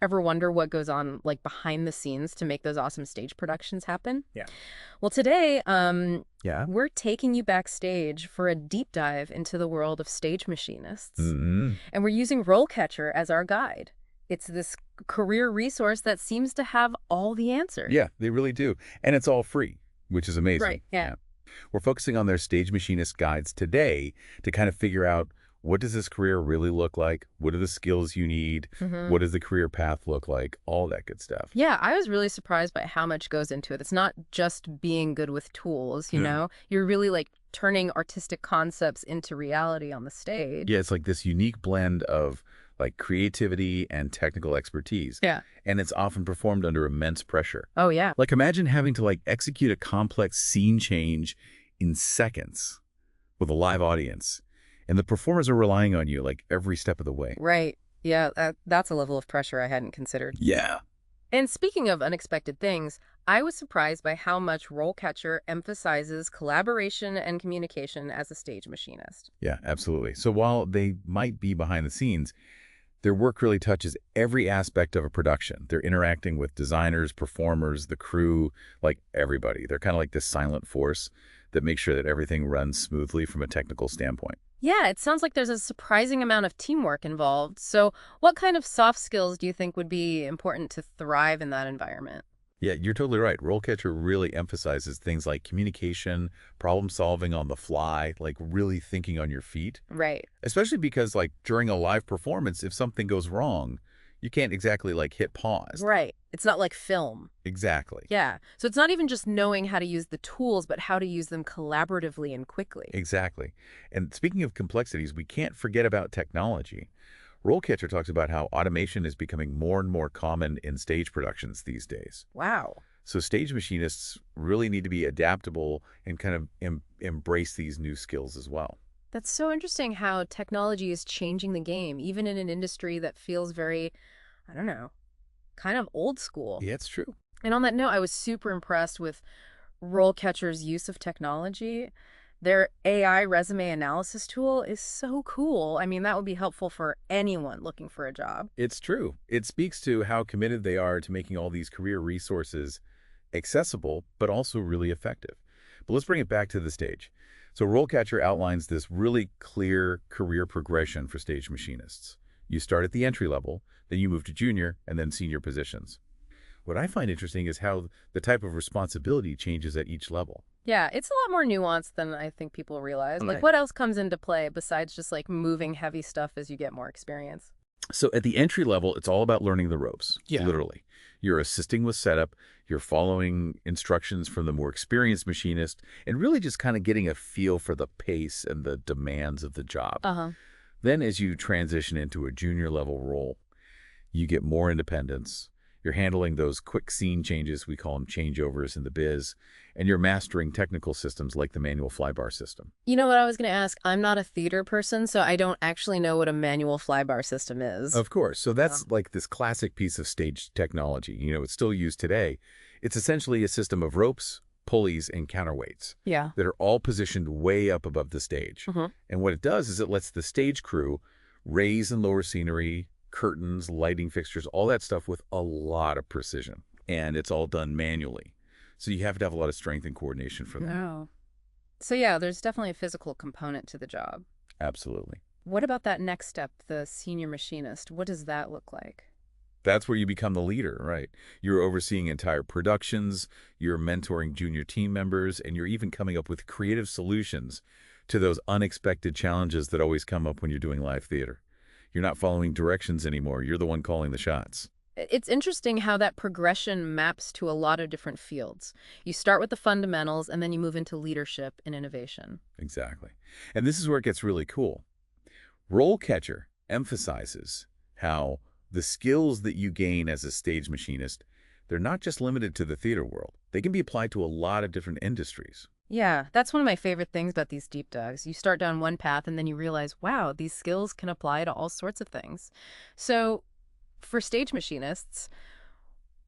Ever wonder what goes on like behind the scenes to make those awesome stage productions happen? Yeah. Well, today, Yeah. we're taking you backstage for a deep dive into the world of stage machinists. hmm And we're using RoleCatcher as our guide. It's this career resource that seems to have all the answers. Yeah, they really do. And it's all free, which is amazing. Right. Yeah. Yeah. We're focusing on their stage machinist guides today to kind of figure out, what does this career really look like? What are the skills you need? hmm What does the career path look like? All that good stuff. Yeah, I was really surprised by how much goes into it. It's not just being good with tools, you Yeah. know? You're really like turning artistic concepts into reality on the stage. Yeah, it's like this unique blend of like creativity and technical expertise. Yeah. And it's often performed under immense pressure. Oh, yeah. Like imagine having to like execute a complex scene change in seconds with a live audience. And the performers are relying on you like every step of the way. Right. Yeah, that's a level of pressure I hadn't considered. Yeah. And speaking of unexpected things, I was surprised by how much RoleCatcher emphasizes collaboration and communication as a stage machinist. Yeah, absolutely. So while they might be behind the scenes, their work really touches every aspect of a production. They're interacting with designers, performers, the crew, like everybody. They're kind of like this silent force that makes sure that everything runs smoothly from a technical standpoint. Yeah, it sounds like there's a surprising amount of teamwork involved. So, what kind of soft skills do you think would be important to thrive in that environment? Yeah, you're totally right. Rollcatcher really emphasizes things like communication, problem solving on the fly, like really thinking on your feet. Right. Especially because like during a live performance, if something goes wrong, you can't exactly like hit pause. Right. It's not like film. Exactly. Yeah. So it's not even just knowing how to use the tools, but how to use them collaboratively and quickly. Exactly. And speaking of complexities, we can't forget about technology. Rollcatcher talks about how automation is becoming more and more common in stage productions these days. Wow. So stage machinists really need to be adaptable and kind of embrace these new skills as well. That's so interesting how technology is changing the game, even in an industry that feels very, I don't know, kind of old school. Yeah, it's true. And on that note, I was super impressed with Rollcatcher's use of technology. Their AI resume analysis tool is so cool. I mean, that would be helpful for anyone looking for a job. It's true. It speaks to how committed they are to making all these career resources accessible, but also really effective. But let's bring it back to the stage. So Rollcatcher outlines this really clear career progression for stage machinists. You start at the entry level, then you move to junior, and then senior positions. What I find interesting is how the type of responsibility changes at each level. Yeah, it's a lot more nuanced than I think people realize. Like, Right. what else comes into play besides just like moving heavy stuff as you get more experience? So at the entry level, it's all about learning the ropes, Yeah. literally. You're assisting with setup, you're following instructions from the more experienced machinist, and really just kind of getting a feel for the pace and the demands of the job. Uh-huh. Then as you transition into a junior level role, you get more independence. You're handling those quick scene changes, we call them changeovers in the biz, and you're mastering technical systems like the manual flybar system. You know what I was going to ask? I'm not a theater person, so I don't actually know what a manual flybar system is. Of course. So that's like this classic piece of stage technology. You know, it's still used today. It's essentially a system of ropes, pulleys, and counterweights Yeah. that are all positioned way up above the stage. Mhm. And what it does is it lets the stage crew raise and lower scenery, curtains, lighting fixtures, all that stuff with a lot of precision. And it's all done manually. So you have to have a lot of strength and coordination for that. Oh. So yeah, there's definitely a physical component to the job. Absolutely. What about that next step, the senior machinist? What does that look like? That's where you become the leader, right? You're overseeing entire productions, you're mentoring junior team members, and you're even coming up with creative solutions to those unexpected challenges that always come up when you're doing live theater. You're not following directions anymore. You're the one calling the shots. It's interesting how that progression maps to a lot of different fields. You start with the fundamentals, and then you move into leadership and innovation. Exactly. And this is where it gets really cool. Rollcatcher emphasizes how the skills that you gain as a stage machinist, they're not just limited to the theater world. They can be applied to a lot of different industries. Yeah, that's one of my favorite things about these deep dives. You start down one path and then you realize, wow, these skills can apply to all sorts of things. So, for stage machinists,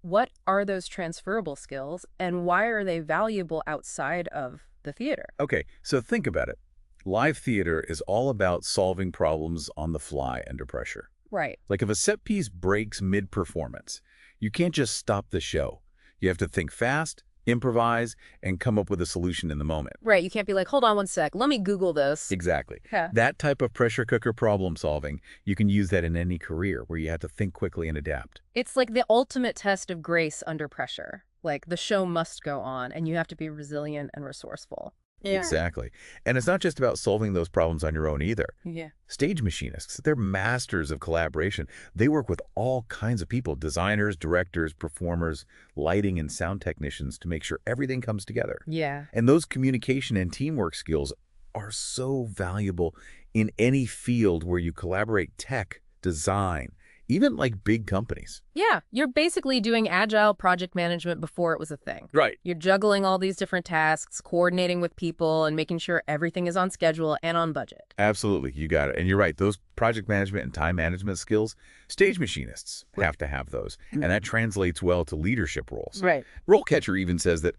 what are those transferable skills and why are they valuable outside of the theater? Okay, so think about it. Live theater is all about solving problems on the fly under pressure. Right. Like if a set piece breaks mid-performance, you can't just stop the show. You have to think fast, improvise, and come up with a solution in the moment. Right. You can't be like, hold on one sec, let me Google this. Exactly. Yeah. That type of pressure cooker problem solving, you can use that in any career where you have to think quickly and adapt. It's like the ultimate test of grace under pressure. Like the show must go on and you have to be resilient and resourceful. Yeah. Exactly. And it's not just about solving those problems on your own either. Yeah. Stage machinists, they're masters of collaboration. They work with all kinds of people, designers, directors, performers, lighting and sound technicians to make sure everything comes together. Yeah. And those communication and teamwork skills are so valuable in any field where you collaborate tech, design, even like big companies. Yeah. You're basically doing agile project management before it was a thing. Right. You're juggling all these different tasks, coordinating with people, and making sure everything is on schedule and on budget. Absolutely. You got it. And you're right. Those project management and time management skills, stage machinists have to have those. And that translates well to leadership roles. Right. RoleCatcher even says that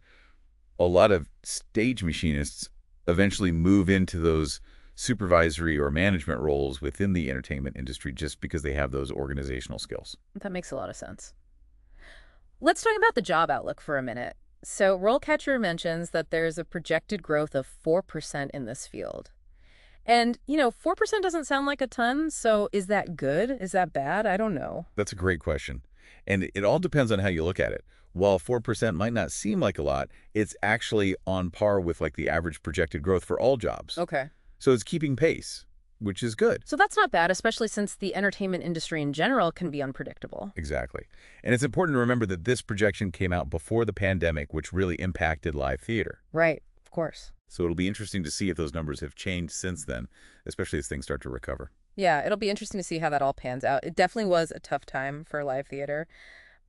a lot of stage machinists eventually move into those supervisory or management roles within the entertainment industry just because they have those organizational skills. That makes a lot of sense. Let's talk about the job outlook for a minute. So RoleCatcher mentions that there's a projected growth of 4% in this field. And, 4% doesn't sound like a ton, so is that good? Is that bad? I don't know. That's a great question. And it all depends on how you look at it. While 4% might not seem like a lot, it's actually on par with like the average projected growth for all jobs. Okay. So it's keeping pace, which is good. So that's not bad, especially since the entertainment industry in general can be unpredictable. Exactly. And it's important to remember that this projection came out before the pandemic, which really impacted live theater. Right, of course. So it'll be interesting to see if those numbers have changed since then, especially as things start to recover. Yeah, it'll be interesting to see how that all pans out. It definitely was a tough time for live theater.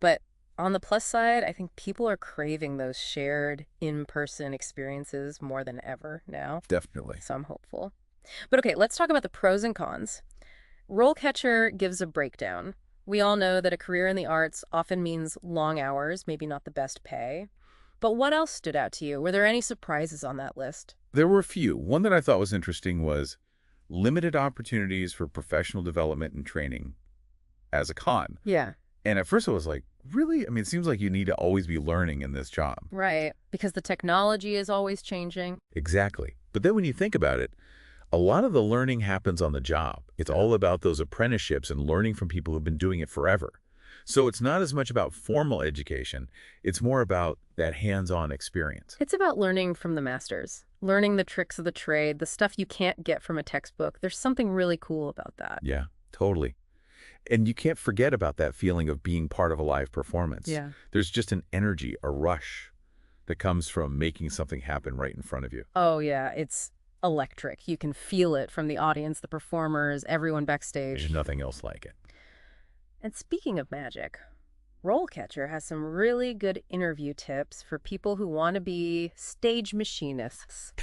But on the plus side, I think people are craving those shared in-person experiences more than ever now. Definitely. So I'm hopeful. But okay, let's talk about the pros and cons. RoleCatcher gives a breakdown. We all know that a career in the arts often means long hours, maybe not the best pay. But what else stood out to you? Were there any surprises on that list? There were a few. One that I thought was interesting was limited opportunities for professional development and training as a con. Yeah. And at first I was like, really? I mean, it seems like you need to always be learning in this job. Right, because the technology is always changing. Exactly. But then when you think about it, a lot of the learning happens on the job. It's all about those apprenticeships and learning from people who've been doing it forever. So it's not as much about formal education. It's more about that hands-on experience. It's about learning from the masters, learning the tricks of the trade, the stuff you can't get from a textbook. There's something really cool about that. Yeah, totally. And you can't forget about that feeling of being part of a live performance. Yeah. There's just an energy, a rush that comes from making something happen right in front of you. Oh, yeah. It's electric. You can feel it from the audience, the performers, everyone backstage. There's nothing else like it. And speaking of magic, RoleCatcher has some really good interview tips for people who want to be stage machinists.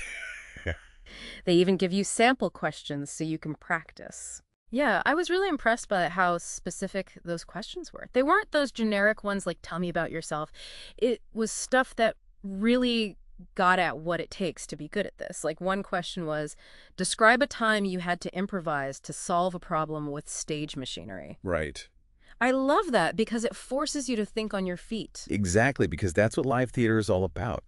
They even give you sample questions so you can practice. Yeah, I was really impressed by how specific those questions were. They weren't those generic ones like, tell me about yourself. It was stuff that really got at what it takes to be good at this. Like one question was, describe a time you had to improvise to solve a problem with stage machinery. Right. I love that because it forces you to think on your feet. Exactly, because that's what live theater is all about.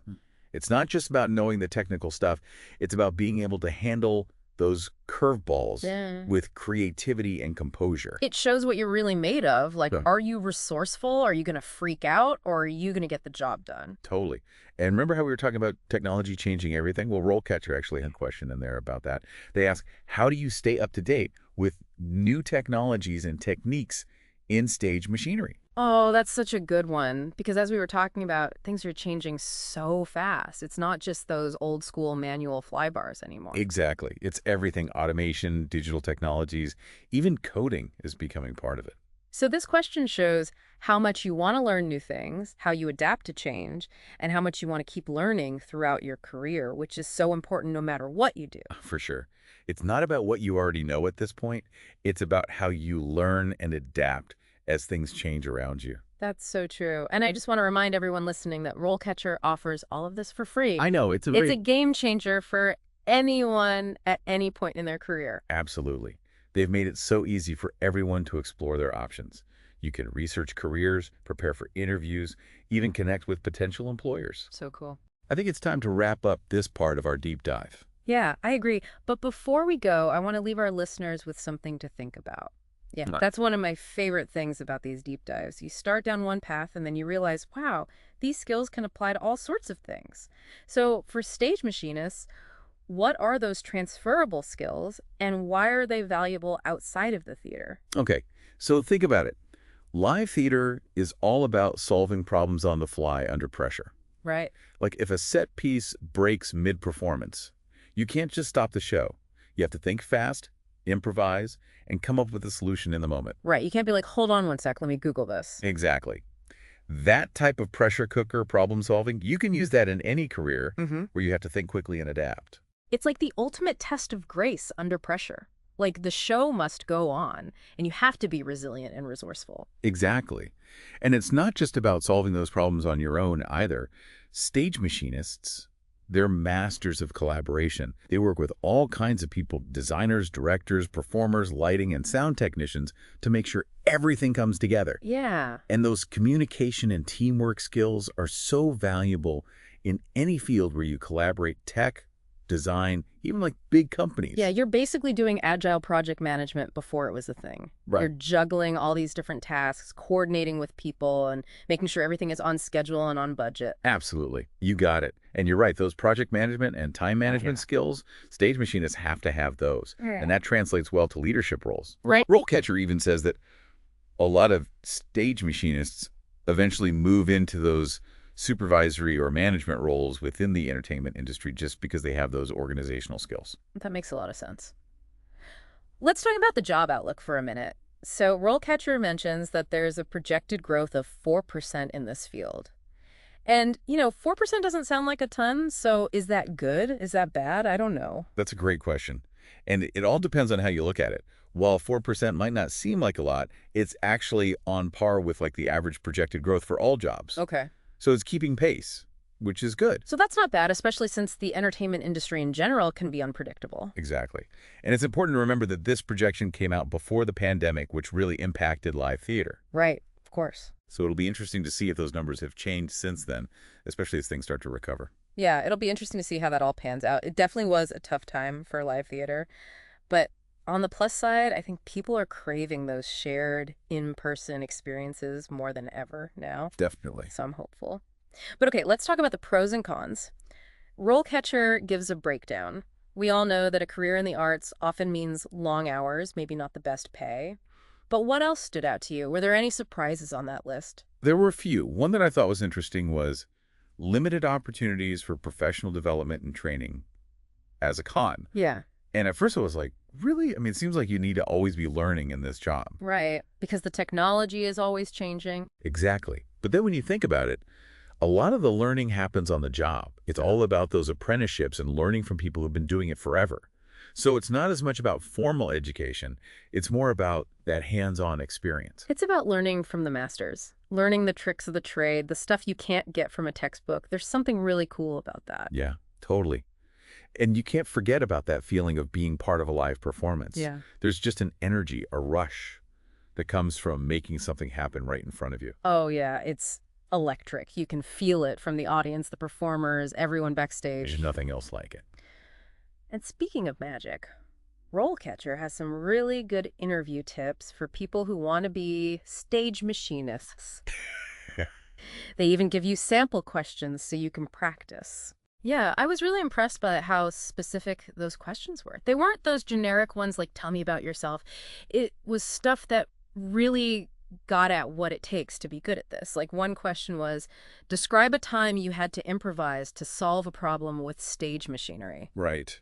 It's not just about knowing the technical stuff. It's about being able to handle those curveballs with creativity and composure. It shows what you're really made of. Like, are you resourceful? Are you going to freak out? Or are you going to get the job done? Totally. And remember how we were talking about technology changing everything? Well, RoleCatcher actually had a question in there about that. They ask, how do you stay up to date with new technologies and techniques in stage machinery? Oh, that's such a good one. Because as we were talking about, things are changing so fast. It's not just those old school manual fly bars anymore. Exactly. It's everything: automation, digital technologies, even coding is becoming part of it. So this question shows how much you want to learn new things, how you adapt to change, and how much you want to keep learning throughout your career, which is so important no matter what you do. For sure. It's not about what you already know at this point. It's about how you learn and adapt as things change around you. That's so true. And I just want to remind everyone listening that RoleCatcher offers all of this for free. I know. It's a game changer for anyone at any point in their career. Absolutely. They've made it so easy for everyone to explore their options. You can research careers, prepare for interviews, even connect with potential employers. So cool. I think it's time to wrap up this part of our deep dive. Yeah, I agree. But before we go, I want to leave our listeners with something to think about. Yeah, Right. that's one of my favorite things about these deep dives. You start down one path and then you realize, wow, these skills can apply to all sorts of things. So for stage machinists, what are those transferable skills and why are they valuable outside of the theater? Okay, so think about it. Live theater is all about solving problems on the fly under pressure. Right. Like if a set piece breaks mid-performance, you can't just stop the show. You have to think fast, improvise, and come up with a solution in the moment. Right. You can't be like, hold on one sec, let me Google this. Exactly. That type of pressure cooker problem solving, you can use that in any career where you have to think quickly and adapt. It's like the ultimate test of grace under pressure. Like the show must go on, and you have to be resilient and resourceful. Exactly. And it's not just about solving those problems on your own either. Stage machinists, they're masters of collaboration. They work with all kinds of people, designers, directors, performers, lighting, and sound technicians to make sure everything comes together. Yeah. And those communication and teamwork skills are so valuable in any field where you collaborate tech, design, even like big companies. Yeah, you're basically doing agile project management before it was a thing. Right. You're juggling all these different tasks, coordinating with people, and making sure everything is on schedule and on budget. Absolutely. You got it. And you're right. Those project management and time management skills, stage machinists have to have those. Yeah. And that translates well to leadership roles. Right. RoleCatcher even says that a lot of stage machinists eventually move into those supervisory or management roles within the entertainment industry just because they have those organizational skills. That makes a lot of sense. Let's talk about the job outlook for a minute. So RoleCatcher mentions that there's a projected growth of 4% in this field. And, 4% doesn't sound like a ton, so is that good? Is that bad? I don't know. That's a great question. And it all depends on how you look at it. While 4% might not seem like a lot, it's actually on par with like the average projected growth for all jobs. Okay. So it's keeping pace, which is good. So that's not bad, especially since the entertainment industry in general can be unpredictable. Exactly. And it's important to remember that this projection came out before the pandemic, which really impacted live theater. Right, of course. So it'll be interesting to see if those numbers have changed since then, especially as things start to recover. Yeah, it'll be interesting to see how that all pans out. It definitely was a tough time for live theater. But on the plus side, I think people are craving those shared in-person experiences more than ever now. Definitely. So I'm hopeful. But okay, let's talk about the pros and cons. RoleCatcher gives a breakdown. We all know that a career in the arts often means long hours, maybe not the best pay. But what else stood out to you? Were there any surprises on that list? There were a few. One that I thought was interesting was limited opportunities for professional development and training as a con. Yeah. And at first I was like, really? I mean, it seems like you need to always be learning in this job. Right, because the technology is always changing. Exactly. But then when you think about it, a lot of the learning happens on the job. It's all about those apprenticeships and learning from people who've been doing it forever. So it's not as much about formal education. It's more about that hands-on experience. It's about learning from the masters, learning the tricks of the trade, the stuff you can't get from a textbook. There's something really cool about that. Yeah, totally. And you can't forget about that feeling of being part of a live performance. Yeah. There's just an energy, a rush that comes from making something happen right in front of you. Oh, yeah, it's electric. You can feel it from the audience, the performers, everyone backstage. There's nothing else like it. And speaking of magic, RoleCatcher has some really good interview tips for people who want to be stage machinists. They even give you sample questions so you can practice. Yeah, I was really impressed by how specific those questions were. They weren't those generic ones like, tell me about yourself. It was stuff that really got at what it takes to be good at this. Like one question was, describe a time you had to improvise to solve a problem with stage machinery. Right.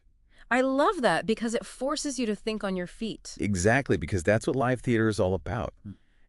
I love that because it forces you to think on your feet. Exactly, because that's what live theater is all about.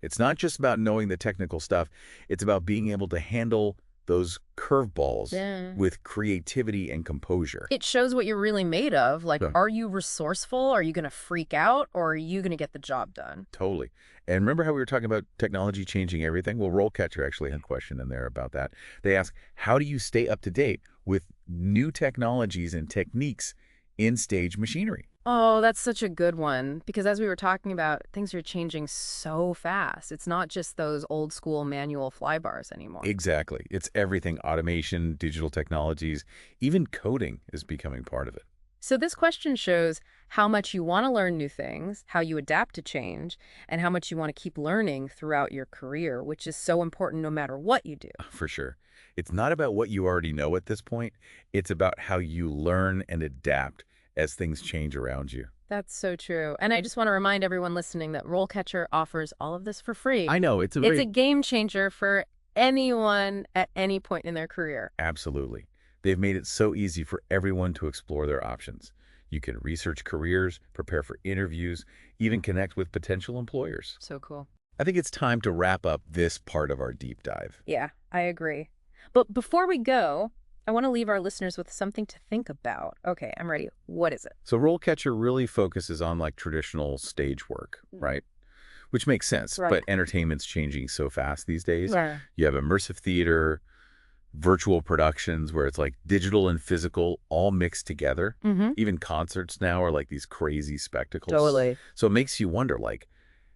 It's not just about knowing the technical stuff. It's about being able to handle those curveballs with creativity and composure. It shows what you're really made of. Like, are you resourceful? Are you going to freak out? Or are you going to get the job done? Totally. And remember how we were talking about technology changing everything? Well, RoleCatcher actually had a question in there about that. They ask, how do you stay up to date with new technologies and techniques in stage machinery? Oh, that's such a good one. Because as we were talking about, things are changing so fast. It's not just those old school manual fly bars anymore. Exactly. It's everything: automation, digital technologies, even coding is becoming part of it. So this question shows how much you want to learn new things, how you adapt to change, and how much you want to keep learning throughout your career, which is so important no matter what you do. For sure. It's not about what you already know at this point. It's about how you learn and adapt as things change around you. That's so true. And I just want to remind everyone listening that RoleCatcher offers all of this for free. I know, it's a It's a very... game changer for anyone at any point in their career. Absolutely. They've made it so easy for everyone to explore their options. You can research careers, prepare for interviews, even connect with potential employers. So cool. I think it's time to wrap up this part of our deep dive. Yeah, I agree. But before we go, I want to leave our listeners with something to think about. Okay, I'm ready. What is it? So RoleCatcher really focuses on like traditional stage work, right? Which makes sense, Right. but entertainment's changing so fast these days. Yeah. You have immersive theater, virtual productions where it's like digital and physical all mixed together. Mm-hmm. Even concerts now are like these crazy spectacles. Totally. So it makes you wonder, like,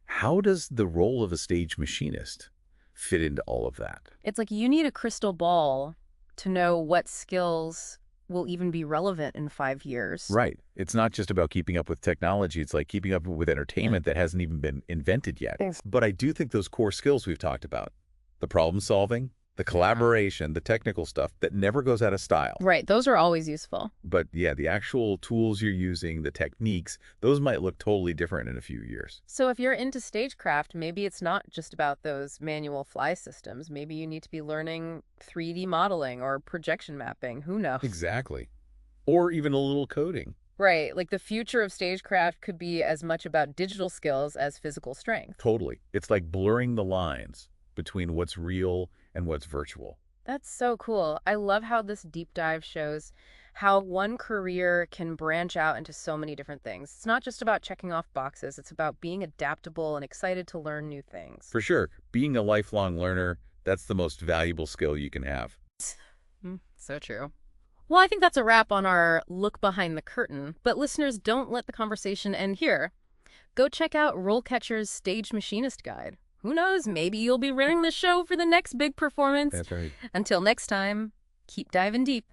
how does the role of a stage machinist fit into all of that? It's like you need a crystal ball to know what skills will even be relevant in 5 years. Right. It's not just about keeping up with technology. It's like keeping up with entertainment that hasn't even been invented yet. Thanks. But I do think those core skills we've talked about, the problem solving, the collaboration, the technical stuff that never goes out of style. Right, those are always useful. But yeah, the actual tools you're using, the techniques, those might look totally different in a few years. So if you're into stagecraft, maybe it's not just about those manual fly systems. Maybe you need to be learning 3D modeling or projection mapping. Who knows? Exactly. Or even a little coding. Right, like the future of stagecraft could be as much about digital skills as physical strength. Totally. It's like blurring the lines between what's real and what's virtual. That's so cool. I love how this deep dive shows how one career can branch out into so many different things. It's not just about checking off boxes, it's about being adaptable and excited to learn new things. For sure, being a lifelong learner, that's the most valuable skill you can have. So true. Well, I think that's a wrap on our look behind the curtain. But listeners, don't let the conversation end here. Go check out RoleCatcher's Stage Machinist Guide. Who knows, maybe you'll be running the show for the next big performance. That's right. Until next time, keep diving deep.